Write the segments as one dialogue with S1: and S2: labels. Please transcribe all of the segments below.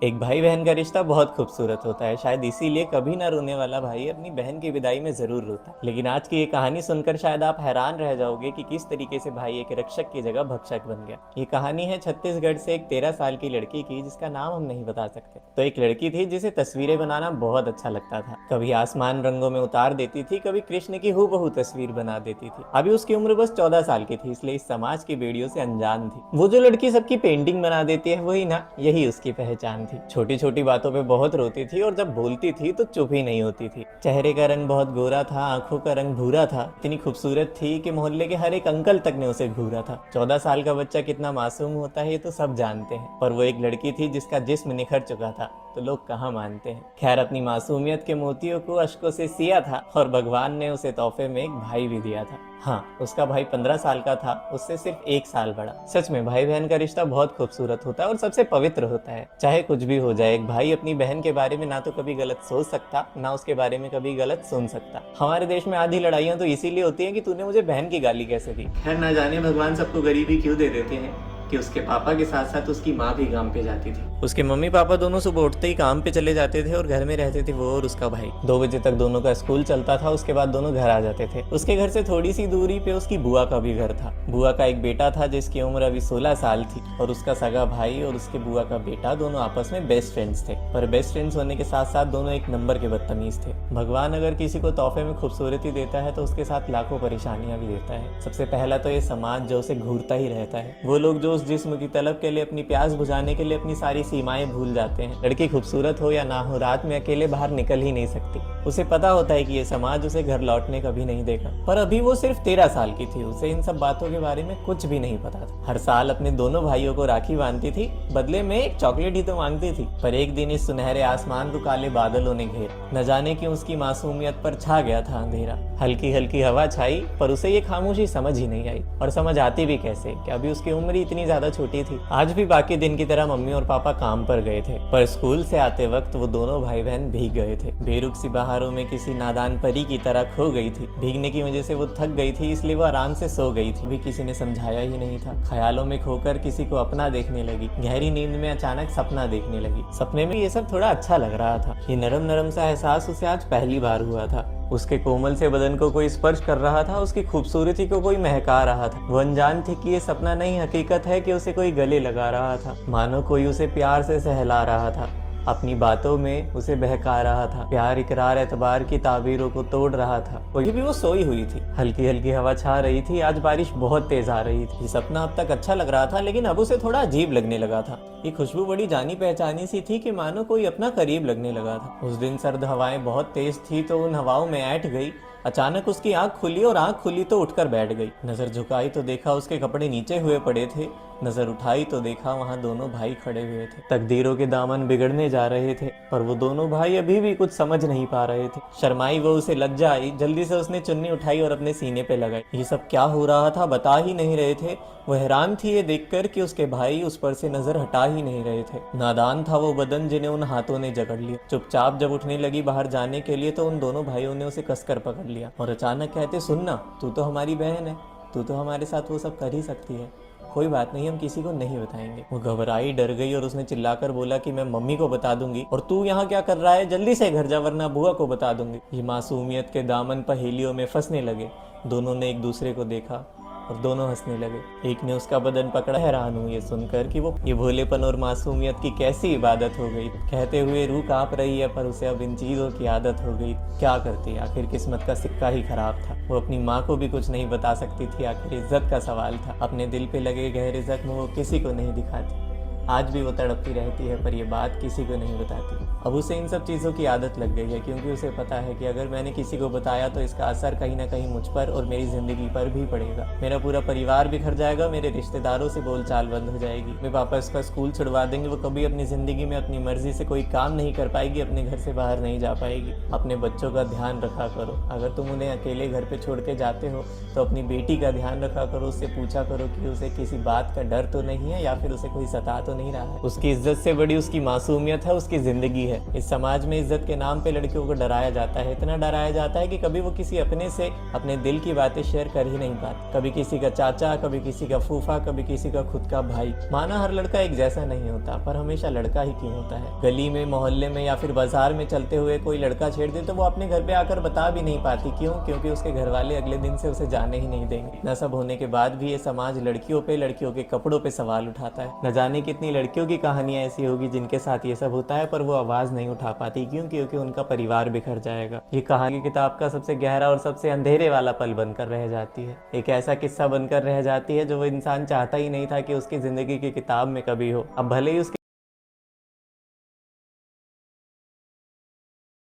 S1: एक भाई बहन का रिश्ता बहुत खूबसूरत होता है। शायद इसीलिए कभी ना रोने वाला भाई अपनी बहन की विदाई में जरूर रोता है। लेकिन आज की ये कहानी सुनकर शायद आप हैरान रह जाओगे कि किस तरीके से भाई एक रक्षक की जगह भक्षक बन गया। ये कहानी है छत्तीसगढ़ से एक 13 साल की लड़की की, जिसका नाम हम नहीं बता सकते। तो एक लड़की थी जिसे तस्वीरें बनाना बहुत अच्छा लगता था। कभी आसमान रंगों में उतार देती थी, कभी कृष्ण की हूबहू तस्वीर बना देती थी। अभी उसकी उम्र बस 14 साल की थी, इसलिए इस समाज की बेड़ियों से अनजान थी। वो जो लड़की सबकी पेंटिंग बना देती है, वही ना, यही उसकी पहचान थी। छोटी छोटी बातों पे बहुत रोती थी और जब बोलती थी तो चुप ही नहीं होती थी। चेहरे का रंग बहुत गोरा था, आंखों का रंग भूरा था। इतनी खूबसूरत थी कि मोहल्ले के हर एक अंकल तक ने उसे घूरा था। 14 साल का बच्चा कितना मासूम होता है ये तो सब जानते हैं, पर वो एक लड़की थी जिसका जिस्म निखर चुका था, तो लोग कहाँ मानते हैं। खैर, अपनी मासूमियत के मोतियों को अश्कों से सिया था और भगवान ने उसे तोहफे में एक भाई भी दिया था। हाँ, उसका भाई 15 साल का था, उससे सिर्फ 1 साल बड़ा। सच में भाई बहन का रिश्ता बहुत खूबसूरत होता है और सबसे पवित्र होता है। चाहे कुछ भी हो जाए, एक भाई अपनी बहन के बारे में ना तो कभी गलत सोच सकता, ना उसके बारे में कभी गलत सुन सकता। हमारे देश में आधी लड़ाइयाँ तो इसीलिए होती हैं कि तूने मुझे बहन की गाली कैसे दी। खैर, ना जाने भगवान सबको गरीबी क्यों दे देते हैं कि उसके पापा के साथ साथ उसकी माँ भी काम पे जाती थी। उसके मम्मी पापा दोनों सुबह उठते ही काम पे चले जाते थे और घर में रहते थे वो और उसका भाई। 2 बजे तक दोनों का स्कूल चलता था, उसके बाद दोनों घर आ जाते थे। उसके घर से थोड़ी सी दूरी पे उसकी बुआ का भी घर था। बुआ का एक बेटा था जिसकी उम्र अभी 16 साल थी, और उसका सगा भाई और उसके बुआ का बेटा दोनों आपस में बेस्ट फ्रेंड्स थे। पर बेस्ट फ्रेंड्स होने के साथ साथ दोनों एक नंबर के बदतमीज थे। भगवान अगर किसी को तोहफे में खूबसूरती देता है तो उसके साथ लाखों परेशानियां भी देता है। सबसे पहला तो ये समाज जो उसे घूरता ही रहता है। वो लोग जो उस जिस्म की तलब के लिए, अपनी प्यास बुझाने के लिए अपनी सारी सीमाएं भूल जाते हैं। लड़की खूबसूरत हो या ना हो, रात में अकेले बाहर निकल ही नहीं सकती। उसे पता होता है कि ये समाज उसे घर लौटने कभी नहीं देगा। पर अभी वो सिर्फ 13 साल की थी, उसे इन सब बातों के बारे में कुछ भी नहीं पता था। हर साल अपने दोनों भाइयों को राखी बांधती थी, बदले में एक चॉकलेट ही तो मांगती थी। पर एक दिन इस सुनहरे आसमान को काले बादलों ने घेर। न जाने क्यों उसकी मासूमियत पर छा गया था अंधेरा। हल्की हल्की हवा छाई, पर उसे ये खामोशी समझ ही नहीं आई। और समझ आती भी कैसे कि अभी उसकी उम्र ही इतनी ज्यादा छोटी थी। आज भी बाकी दिन की तरह मम्मी और पापा काम पर गए थे, पर स्कूल से आते वक्त वो दोनों भाई बहन भीग गए थे। बेरुख सी बहारों में किसी नादान परी की तरह खो गई थी। भीगने की वजह से वो थक गई थी, इसलिए वो आराम से सो गई थी। भी किसी ने समझाया ही नहीं था। ख्यालों में खोकर किसी को अपना देखने लगी। गहरी नींद में अचानक सपना देखने लगी। सपने में ये सब थोड़ा अच्छा लग रहा था। ये नरम नरम सा एहसास उसे आज पहली बार हुआ था। उसके कोमल से बदन को कोई स्पर्श कर रहा था, उसकी खूबसूरती को कोई महका रहा था। वो अनजान थी कि ये सपना नहीं, हकीकत है कि उसे कोई गले लगा रहा था। मानो कोई उसे प्यार से सहला रहा था, अपनी बातों में उसे बहका रहा था। प्यार, इकरार, एतबार की ताबीरों को तोड़ रहा था। वही भी वो सोई हुई थी। हल्की हल्की हवा छा रही थी। आज बारिश बहुत तेज आ रही थी। सपना अब तक अच्छा लग रहा था, लेकिन अब उसे थोड़ा अजीब लगने लगा था। ये खुशबू बड़ी जानी पहचानी सी थी कि मानो कोई अपना करीब लगने लगा था। उस दिन सर्द हवाएं बहुत तेज थी तो उन हवाओं में ऐंठ गई। अचानक उसकी आंख खुली, और आंख खुली तो उठकर बैठ गई। नजर झुकाई तो देखा उसके कपड़े नीचे हुए पड़े थे। नजर उठाई तो देखा वहां दोनों भाई खड़े हुए थे। तकदीरों के दामन बिगड़ने जा रहे थे, पर वो दोनों भाई अभी भी कुछ समझ नहीं पा रहे थे। शर्माई वो, उसे लज्जा आई। जल्दी से उसने चुन्नी उठाई और अपने सीने पे लगाई। ये सब क्या हो रहा था बता ही नहीं रहे थे। वो हैरान थी ये देखकर कि उसके भाई उस पर से नजर हटा ही नहीं रहे थे। नादान था वो बदन जिन्हें उन हाथों ने जकड़ लिया। चुपचाप जब उठने लगी बाहर जाने के लिए, तो उन दोनों भाइयों ने उसे कसकर पकड़ लिया और अचानक कहते, सुनना, तू तो हमारी बहन है, तू तो हमारे साथ वो सब कर ही सकती है। कोई बात नहीं, हम किसी को नहीं बताएंगे। वो घबराई, डर गई और उसने चिल्लाकर बोला कि मैं मम्मी को बता दूंगी। और तू यहाँ क्या कर रहा है? जल्दी से घर जा, वरना बुआ को बता दूंगी। ये मासूमियत के दामन पहेलियों में फंसने लगे। दोनों ने एक दूसरे को देखा और दोनों हंसने लगे। एक ने उसका बदन पकड़ा। हैरान हुई ये सुनकर कि वो ये भोलेपन और मासूमियत की कैसी इबादत हो गई। कहते हुए रूह कांप रही है, पर उसे अब इन चीजों की आदत हो गई। क्या करती, आखिर किस्मत का सिक्का ही खराब था। वो अपनी माँ को भी कुछ नहीं बता सकती थी। आखिर इज्जत का सवाल था। अपने दिल पे लगे गहरे जख्म वो किसी को नहीं दिखाती। आज भी वो तड़पती रहती है, पर ये बात किसी को नहीं बताती। अब उसे इन सब चीज़ों की आदत लग गई है, क्योंकि उसे पता है कि अगर मैंने किसी को बताया तो इसका असर कहीं ना कहीं मुझ पर और मेरी ज़िंदगी पर भी पड़ेगा। मेरा पूरा परिवार बिखर जाएगा, मेरे रिश्तेदारों से बोलचाल बंद हो जाएगी। मेरे पापा इसका स्कूल छुड़वा देंगे। वो कभी अपनी ज़िंदगी में अपनी मर्जी से कोई काम नहीं कर पाएगी, अपने घर से बाहर नहीं जा पाएगी। अपने बच्चों का ध्यान रखा करो। अगर तुम उन्हें अकेले घर पर छोड़ के जाते हो तो अपनी बेटी का ध्यान रखा करो। उससे पूछा करो कि उसे किसी बात का डर तो नहीं है, या फिर उसे कोई सता तो नहीं रहा है। उसकी इज्जत से बड़ी उसकी मासूमियत है, उसकी जिंदगी है। इस समाज में इज्जत के नाम पे लड़कियों को डराया जाता है, इतना डराया जाता है कि कभी वो किसी अपने से अपने दिल की बातें शेयर कर ही नहीं पाती। कभी किसी का चाचा, कभी किसी का फूफा, कभी किसी का खुद का भाई। माना हर लड़का एक जैसा नहीं होता, पर हमेशा लड़का ही क्यों होता है। गली में, मोहल्ले में या फिर बाजार में चलते हुए कोई लड़का छेड़ दे तो वो अपने घर पे आकर बता भी नहीं पाती। क्यों? क्योंकि उसके घर वाले अगले दिन से उसे जाने ही नहीं देंगे। इतना सब होने के बाद भी ये समाज लड़कियों पे, लड़कियों के कपड़ों पे सवाल उठाता है। न जाने कितनी लड़कियों की कहानियां ऐसी होगी जिनके साथ ये सब होता है, पर वो आवाज नहीं उठा पाती। क्यों? क्योंकि उनका परिवार बिखर जाएगा। ये कहानी किताब का सबसे गहरा और सबसे अंधेरे वाला पल बनकर रह जाती है। एक ऐसा किस्सा बनकर रह जाती है जो वो इंसान चाहता ही नहीं था कि उसकी जिंदगी की किताब में कभी हो। अब भले ही उसके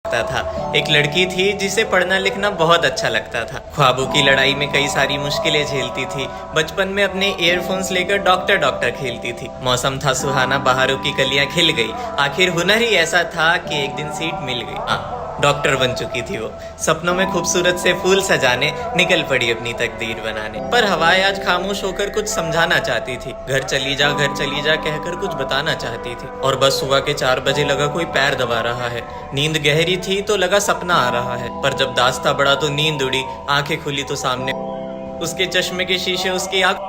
S1: था। एक लड़की थी जिसे पढ़ना लिखना बहुत अच्छा लगता था। ख्वाबों की लड़ाई में कई सारी मुश्किलें झेलती थी। बचपन में अपने ईयरफोन्स लेकर डॉक्टर डॉक्टर खेलती थी। मौसम था सुहाना, बहारों की कलियां खिल गई। आखिर हुनर ही ऐसा था कि एक दिन सीट मिल गई। डॉक्टर बन चुकी थी वो। सपनों में खूबसूरत से फूल सजाने निकल पड़ी अपनी तकदीर बनाने। पर हवाएं आज खामोश होकर कुछ समझाना चाहती थी। घर चली जा, घर चली जा कहकर कुछ बताना चाहती थी। और बस सुबह के 4 बजे लगा कोई पैर दबा रहा है। नींद गहरी थी तो लगा सपना आ रहा है। पर जब दास्ता बढ़ा तो नींद उड़ी। आंखें खुली तो सामने उसके चश्मे के शीशे, उसकी आंख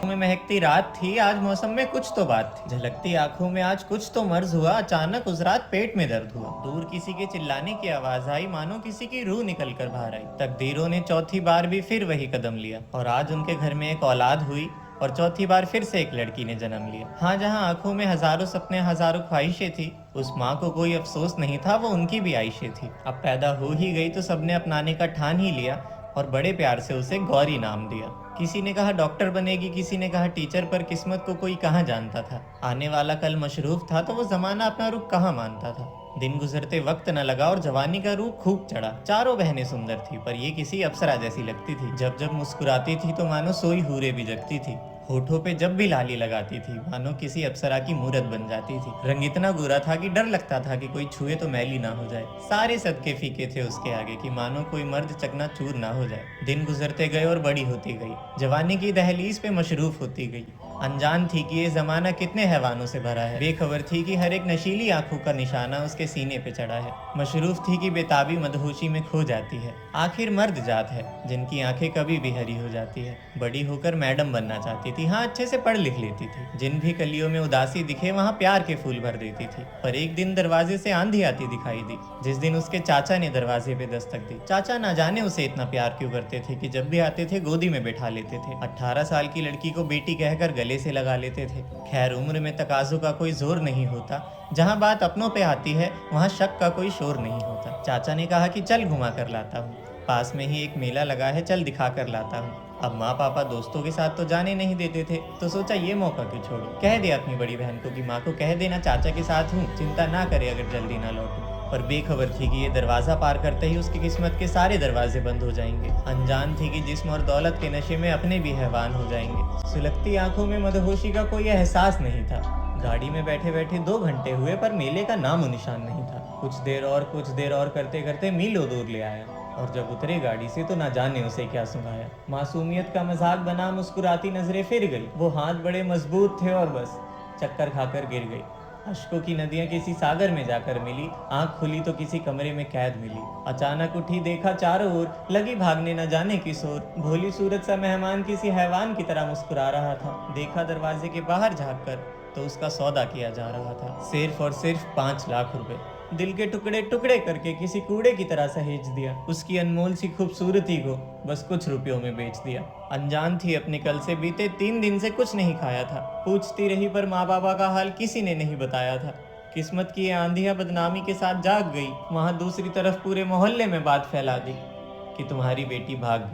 S1: में महकती रात थी। आज मौसम में कुछ तो बात थी। झलकती आंखों में आज कुछ तो मर्ज हुआ। अचानक उस रात पेट में दर्द हुआ। दूर किसी के चिल्लाने की आवाज आई, मानो किसी की रूह निकल कर बाहर आई। तकदीरों ने चौथी बार भी फिर वही कदम लिया और आज उनके घर में एक औलाद हुई और चौथी बार फिर से एक लड़की ने जन्म लिया। हाँ, जहाँ आंखों में हजारों सपने, हजारों ख्वाहिशें थी, उस माँ को कोई अफसोस नहीं था। वो उनकी भी आयशें थी। अब पैदा हो ही गई तो सबने अपनाने का ठान ही लिया और बड़े प्यार से उसे गौरी नाम दिया। किसी ने कहा डॉक्टर बनेगी, किसी ने कहा टीचर, पर किस्मत को कोई कहाँ जानता था। आने वाला कल मशरूफ था तो वो जमाना अपना रुख कहाँ मानता था। दिन गुजरते वक्त न लगा और जवानी का रूप खूब चढ़ा। चारों बहनें सुंदर थी, पर ये किसी अप्सरा जैसी लगती थी। जब जब मुस्कुराती थी तो मानो सोई हूरे भी जगती थी। होठों पे जब भी लाली लगाती थी मानो किसी अप्सरा की मूरत बन जाती थी। रंग इतना गोरा था कि डर लगता था कि कोई छुए तो मैली ना हो जाए। सारे सदके फीके थे उसके आगे कि मानो कोई मर्द चकनाचूर ना हो जाए। दिन गुजरते गए और बड़ी होती गई। जवानी की दहलीज पे मशरूफ होती गई। अनजान थी कि ये जमाना कितने हैवानों से भरा है। बेखबर थी कि हर एक नशीली आंखों का निशाना उसके सीने पे चढ़ा है। मशरूफ थी कि बेताबी मदहोशी में खो जाती है। आखिर मर्द जात है जिनकी आंखें कभी भी हरी हो जाती है। बड़ी होकर मैडम बनना चाहती थी। हाँ, अच्छे से पढ़ लिख लेती थी। जिन भी कलियों में उदासी दिखे वहाँ प्यार के फूल भर देती थी। पर एक दिन दरवाजे से आंधी आती दिखाई दी। जिस दिन उसके चाचा ने दरवाजे पे दस्तक दी। चाचा ना जाने उसे इतना प्यार क्यों करते थे कि जब भी आते थे गोदी में बैठा लेते थे। 18 साल की लड़की को बेटी कहकर गले से लगा लेते थे। खैर, उम्र में तकाजों का कोई जोर नहीं होता। जहाँ बात अपनों पे आती है वहाँ शक का कोई शोर नहीं होता। चाचा ने कहा कि चल घुमा कर लाता हूँ, पास में ही एक मेला लगा है, चल दिखा कर लाता हूँ। अब माँ पापा दोस्तों के साथ तो जाने नहीं देते थे, तो सोचा ये मौका क्यों छोड़ो। कह दिया अपनी बड़ी बहन को कि माँ को कह देना चाचा के साथ हूँ, चिंता ना करे अगर जल्दी ना लौटूं। पर बेखबर थी कि ये दरवाजा पार करते ही उसकी किस्मत के सारे दरवाजे बंद हो जाएंगे। अनजान थी कि जिस्म और दौलत के नशे में अपने भी हैवान हो जाएंगे। सुलगती आंखों में मदहोशी का कोई एहसास नहीं था। गाड़ी में बैठे बैठे 2 घंटे हुए पर मेले का नामो निशान नहीं था। कुछ देर और करते करते मीलों दूर ले आया और जब उतरे गाड़ी से तो ना जाने उसे क्या सुनाया। मासूमियत का मजाक बना मुस्कुराती नजरें फिर गई। वो हाथ बड़े मजबूत थे और बस चक्कर खाकर गिर गई। अश्कों की नदियां किसी सागर में जाकर मिली। आंख खुली तो किसी कमरे में कैद मिली। अचानक उठी, देखा चारों ओर, लगी भागने न जाने किस ओर। भोली सूरत सा मेहमान किसी हैवान की तरह मुस्कुरा रहा था। देखा दरवाजे के बाहर झांक कर तो उसका सौदा किया जा रहा था, सिर्फ और सिर्फ 5 लाख रुपए। दिल के टुकड़े टुकड़े करके किसी कूड़े की तरह सहेज दिया। उसकी अनमोल सी खूबसूरती को बस कुछ रुपयों में बेच दिया। अनजान थी अपने कल से बीते 3 दिन से कुछ नहीं खाया था। पूछती रही पर माँ बाबा का हाल किसी ने नहीं बताया था। किस्मत की आंधियां बदनामी के साथ जाग गई। वहां दूसरी तरफ पूरे मोहल्ले में बात फैला दी कि तुम्हारी बेटी भाग गई।